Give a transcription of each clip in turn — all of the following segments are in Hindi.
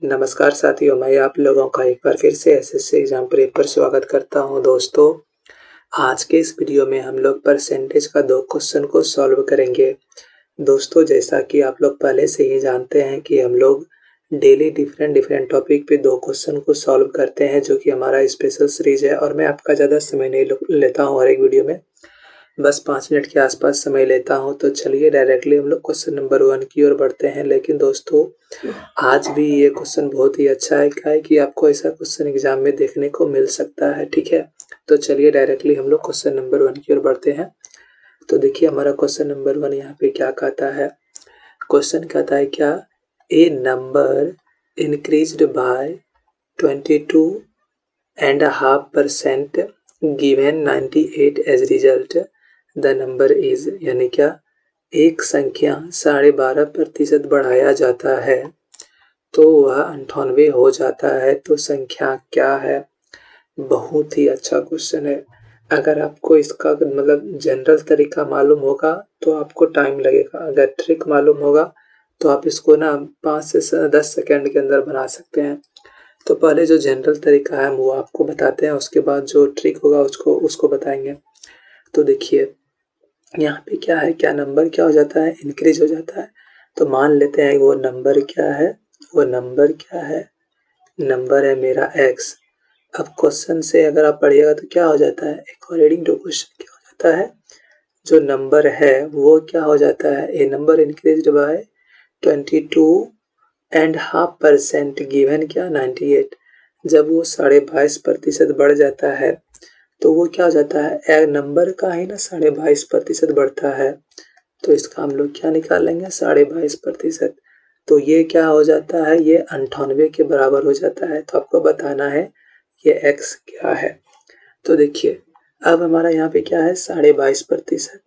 नमस्कार साथियों, मैं आप लोगों का एक बार फिर से एसएससी एग्जाम प्रेप पर स्वागत करता हूं। दोस्तों, आज के इस वीडियो में हम लोग परसेंटेज का 2 क्वेश्चन को सॉल्व करेंगे। दोस्तों, जैसा कि आप लोग पहले से ही जानते हैं कि हम लोग डेली डिफरेंट टॉपिक पे 2 क्वेश्चन को सॉल्व करते हैं, जो कि हमारा स्पेशल सीरीज है और मैं आपका ज़्यादा समय नहीं लेता हूँ हर एक वीडियो में, बस 5 मिनट के आसपास समय लेता हूँ। तो चलिए डायरेक्टली हम लोग क्वेश्चन नंबर 1 की ओर बढ़ते हैं। लेकिन दोस्तों, आज भी ये क्वेश्चन बहुत ही अच्छा है, क्या है कि आपको ऐसा क्वेश्चन एग्जाम में देखने को मिल सकता है। ठीक है, तो चलिए डायरेक्टली हम लोग क्वेश्चन नंबर 1 की ओर बढ़ते हैं। तो देखिए हमारा क्वेश्चन नंबर 1 यहाँ पे क्या कहता है। क्वेश्चन कहता है क्या, a number increased by 22.5% given 98 as result the number is, यानी क्या एक संख्या 12.5% बढ़ाया जाता है तो वह 98 हो जाता है, तो संख्या क्या है। बहुत ही अच्छा क्वेश्चन है। अगर आपको इसका मतलब जनरल तरीका मालूम होगा तो आपको टाइम लगेगा, अगर ट्रिक मालूम होगा तो आप इसको ना 5 से 10 सेकंड के अंदर बना सकते हैं। तो पहले जो जनरल तरीका है वो आपको बताते हैं, उसके बाद जो ट्रिक होगा उसको बताएंगे। तो देखिए यहाँ पे क्या है, क्या नंबर क्या हो जाता है, इंक्रीज हो जाता है। तो मान लेते हैं वो नंबर क्या है, वो नंबर क्या है, नंबर है मेरा x। अब क्वेश्चन से अगर आप पढ़िएगा तो क्या हो जाता है, अकॉर्डिंग टू क्वेश्चन क्या हो जाता है, जो नंबर है वो क्या हो जाता है, ए नंबर इंक्रीज्ड बाय 22.5% गिवन क्या 98। जब वो 22.5% बढ़ जाता है तो वो क्या हो जाता है, एक नंबर का ही ना 22.5% बढ़ता है, तो इसका हम लोग क्या निकालेंगे 22.5%। तो ये क्या हो जाता है, ये 98 के बराबर हो जाता है। तो आपको बताना है ये x क्या है। तो देखिए अब हमारा यहाँ पे क्या है 22.5%,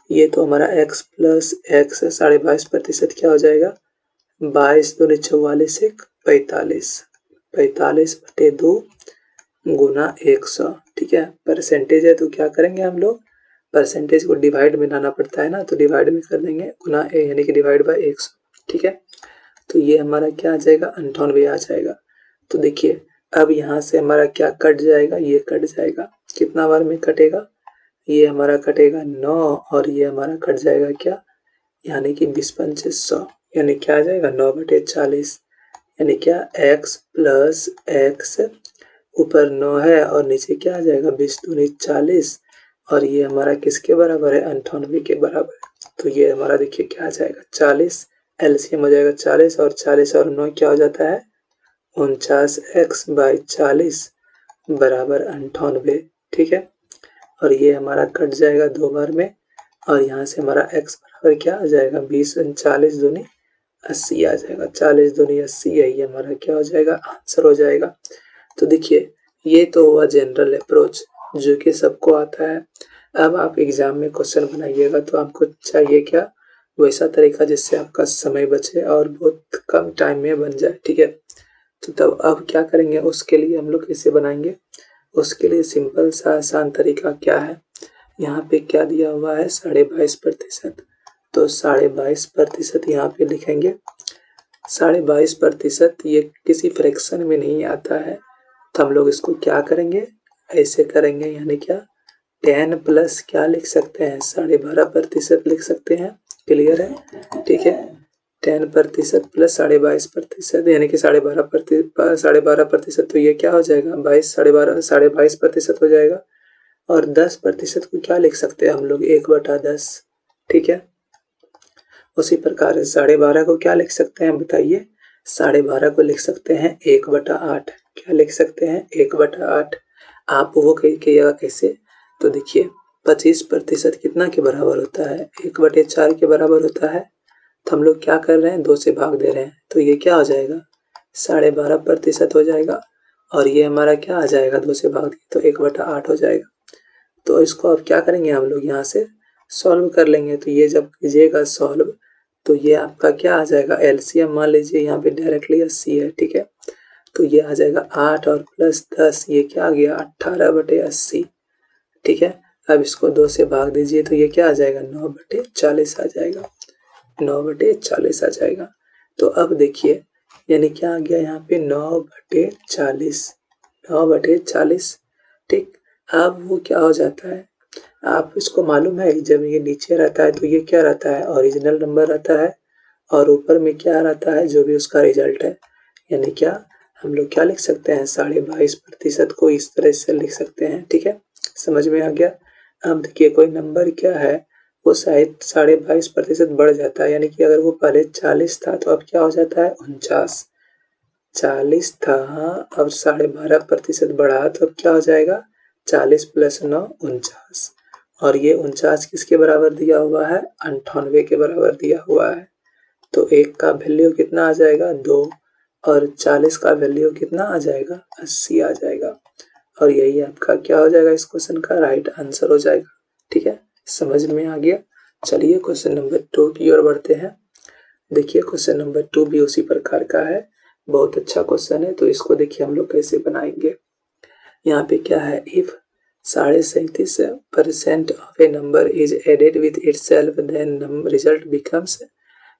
ये तो हमारा x प्लस x 22% क्या हो जाएगा 22 दूनी 44 एक 45, 45/2 गुना 100। ठीक है, परसेंटेज है तो क्या करेंगे हम लोग, परसेंटेज को डिवाइड में लाना पड़ता है ना, तो डिवाइड में कर देंगे गुना ए यानी कि डिवाइड बाय 100। ठीक है, तो ये हमारा क्या आ जाएगा 98 आ जाएगा। तो देखिए अब यहाँ से हमारा क्या कट जाएगा, ये कट जाएगा, कितना बार में कटेगा, ये हमारा कटेगा 9 और ये हमारा कट जाएगा क्या, यानी कि 20×5 यानी क्या आ जाएगा 9/40, यानी क्या x प्लस x ऊपर 9 है और नीचे क्या आ जाएगा 20 दूनी 40 और ये हमारा किसके बराबर है 98 के बराबर है। तो ये हमारा देखिए क्या आ जाएगा 40, एलसीएम हो जाएगा 40 और 40 और 9 क्या हो जाता है 49x/40 बराबर 98। ठीक है, और ये हमारा कट जाएगा 2 बार में और यहाँ से हमारा x बराबर क्या आ जाएगा 20 40 दूनी 80 आ जाएगा, 40 दूनी 80 है, ये हमारा क्या हो जाएगा आंसर हो जाएगा। तो देखिए ये तो हुआ जनरल अप्रोच जो कि सबको आता है। अब आप एग्जाम में क्वेश्चन बनाइएगा तो आपको चाहिए क्या, वैसा तरीका जिससे आपका समय बचे और बहुत कम टाइम में बन जाए। ठीक है, तो तब अब क्या करेंगे, उसके लिए हम लोग कैसे बनाएंगे, उसके लिए सिंपल सा आसान तरीका क्या है, यहाँ पे क्या दिया हुआ है 22.5%, तो 22.5% यहाँ पे लिखेंगे। 22.5% ये किसी फ्रैक्शन में नहीं आता है, तो हम लोग इसको क्या करेंगे ऐसे करेंगे, यानी क्या 10 प्लस क्या लिख सकते हैं 12.5% लिख सकते हैं। क्लियर है, ठीक है, 10% प्लस 22.5% यानी कि 12.5%, तो ये क्या हो जाएगा 22.5% हो जाएगा। और 10% को क्या लिख सकते हैं हम लोग 1/10। ठीक है, उसी प्रकार 12.5 को क्या लिख सकते हैं बताइए, 12.5 को लिख सकते हैं 1/8। क्या लिख सकते हैं 1/8। आप वो कहिएगा कैसे, तो देखिए 25% कितना के बराबर होता है 1/4 के बराबर होता है, तो हम लोग क्या कर रहे हैं 2 से भाग दे रहे हैं, तो ये क्या हो जाएगा 12.5% हो जाएगा और ये हमारा क्या आ जाएगा 2 से भाग दिए तो 1/8 हो जाएगा। तो इसको अब क्या करेंगे हम लोग यहाँ से सॉल्व कर लेंगे। तो ये जब कीजिएगा सॉल्व तो ये आपका क्या आ जाएगा एलसीएम, मान लीजिए यहाँ पे डायरेक्टली 80 है। ठीक है, तो ये आ जाएगा 8 और प्लस 10, ये क्या आ गया 18/80। ठीक है, अब इसको 2 से भाग दीजिए तो ये क्या आ जाएगा 9/40 आ जाएगा, 9/40 आ जाएगा। तो अब देखिए यानी क्या आ गया यहाँ पे 9/40, 9/40। ठीक, अब वो क्या हो जाता है, आप इसको मालूम है जब ये नीचे रहता है तो ये क्या रहता है, ओरिजिनल नंबर रहता है, और ऊपर में क्या रहता है, जो भी उसका रिजल्ट है। यानी क्या हम लोग क्या लिख सकते हैं, 22.5% को इस तरह से लिख सकते हैं। ठीक है, समझ में आ गया। अब देखिए कोई नंबर क्या है, वो शायद 22.5% बढ़ जाता है, यानी कि अगर वो पहले 40 था तो अब क्या हो जाता है 49। 40 था, अब 12.5% बढ़ा तो अब क्या हो जाएगा 40 + 9 49। और ये 49 किसके बराबर दिया हुआ है, 98 के बराबर दिया हुआ है। तो 1 का वैल्यू कितना आ जाएगा 2, और 40 का वैल्यू कितना आ जाएगा 80 आ जाएगा। और यही आपका क्या हो जाएगा, इस क्वेश्चन का राइट आंसर हो जाएगा। ठीक है, समझ में आ गया। चलिए क्वेश्चन नंबर 2 की ओर बढ़ते हैं। देखिए क्वेश्चन नंबर 2 भी उसी प्रकार का है, बहुत अच्छा क्वेश्चन है। तो इसको देखिए हम लोग कैसे बनाएंगे। यहाँ पे क्या है, if 37.5% of a number is added with itself then result becomes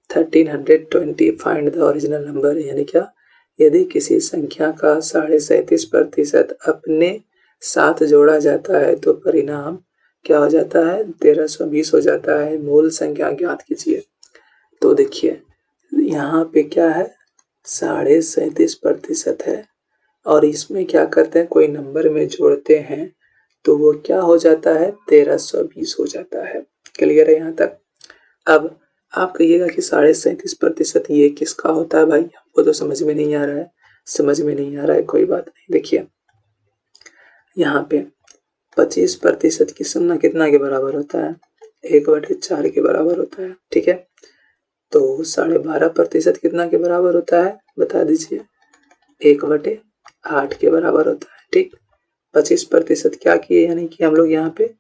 1320, find the original number. यानी क्या, यदि किसी संख्या का 37.5% अपने साथ जोड़ा जाता है तो परिणाम क्या हो जाता है 1320 हो जाता है। मूल संख्या ज्ञात कीजिए। तो देखिए यहाँ पे क्या है 37.5% है, और इसमें क्या करते हैं, कोई नंबर में जोड़ते हैं तो वो क्या हो जाता है 1320 हो जाता है। क्लियर है यहाँ तक। अब आप कहिएगा कि 37.5% ये किसका होता है भाई, हमको तो समझ में नहीं आ रहा है। समझ में नहीं आ रहा है, कोई बात नहीं। देखिए यहाँ पे 25% की सुनना कितना के बराबर होता है, 1/4 के बराबर होता है। ठीक है, तो 12.5% कितना के बराबर होता है बता दीजिए, 1/8 के बराबर होता है। ठीक, 25% क्या किए, यानी कि हम लोग यहाँ पे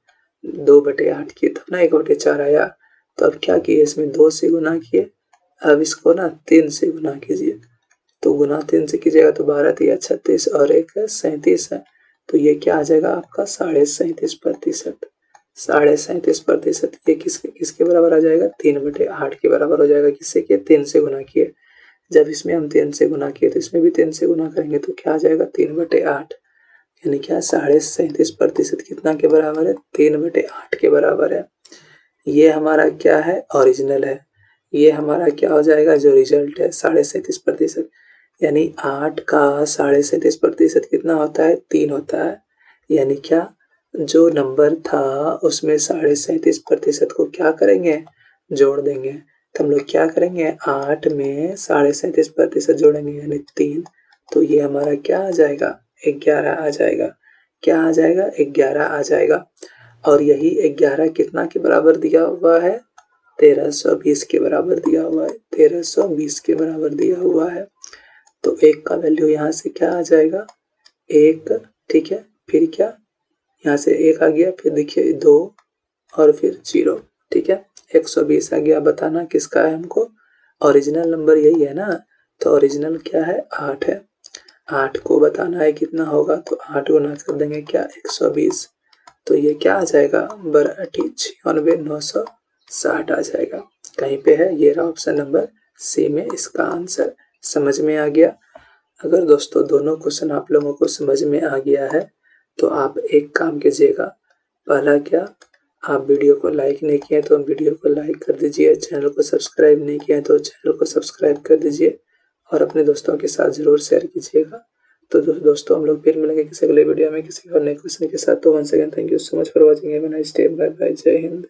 2/8 किए तब ना 1/4 आया। तो अब क्या किए, इसमें 2 से गुना किए, अब इसको ना 3 से गुना कीजिए। तो गुना 3 से कीजिएगा तो 12 × 36 और 1 है 37 है। तो ये क्या आ जाएगा आपका 37.5%। 37.5% ये किसके बराबर आ जाएगा 3/8 के बराबर हो जाएगा। किससे किए, 3 से गुना किए। जब इसमें हम 3 से गुना किए तो इसमें भी 3 से गुना करेंगे तो क्या आ जाएगा 3/8। यानी क्या 37.5% कितना के बराबर है 3/8 के बराबर है। ये हमारा क्या है ओरिजिनल है, ये हमारा क्या हो जाएगा जो रिजल्ट है 37.5%। यानी 8 का 37.5% कितना होता है 3 होता है। यानी क्या, जो नंबर था उसमें 37.5% को क्या करेंगे जोड़ देंगे। तो हम लोग क्या करेंगे 8 में 37.5% जोड़ेंगे यानी 3। तो ये हमारा क्या आ जाएगा 11 आ जाएगा। क्या आ जाएगा 11 आ जाएगा। और यही 11 कितना के बराबर दिया हुआ है 1320 के बराबर दिया हुआ है। 1320 के बराबर दिया हुआ है। तो 1 का वैल्यू यहाँ से क्या आ जाएगा 1। ठीक है, फिर क्या, यहाँ से 1 आ गया, फिर देखिए 2 और फिर 0। ठीक है, 120 आ गया। बताना किसका है हमको, ओरिजिनल नंबर यही है ना। तो ओरिजिनल क्या है 8 है। 8 को बताना है कितना होगा, तो 8 गुना कर देंगे क्या 120। तो ये क्या आ जाएगा 96,960 आ जाएगा। कहीं पे है, ये रहा ऑप्शन नंबर सी में इसका आंसर। समझ में आ गया। अगर दोस्तों दोनों क्वेश्चन आप लोगों को समझ में आ गया है तो आप एक काम कीजिएगा। पहला क्या, आप वीडियो को लाइक नहीं किए तो वीडियो को लाइक कर दीजिए, चैनल को सब्सक्राइब नहीं किया तो चैनल को सब्सक्राइब कर दीजिए, और अपने दोस्तों के साथ ज़रूर शेयर कीजिएगा। तो दोस्तों हम लोग फिर मिलेंगे किसी अगले वीडियो में किसी और नए क्वेश्चन के साथ। तो once again thank you so much for watching. Have a nice day, bye bye, जय हिंद।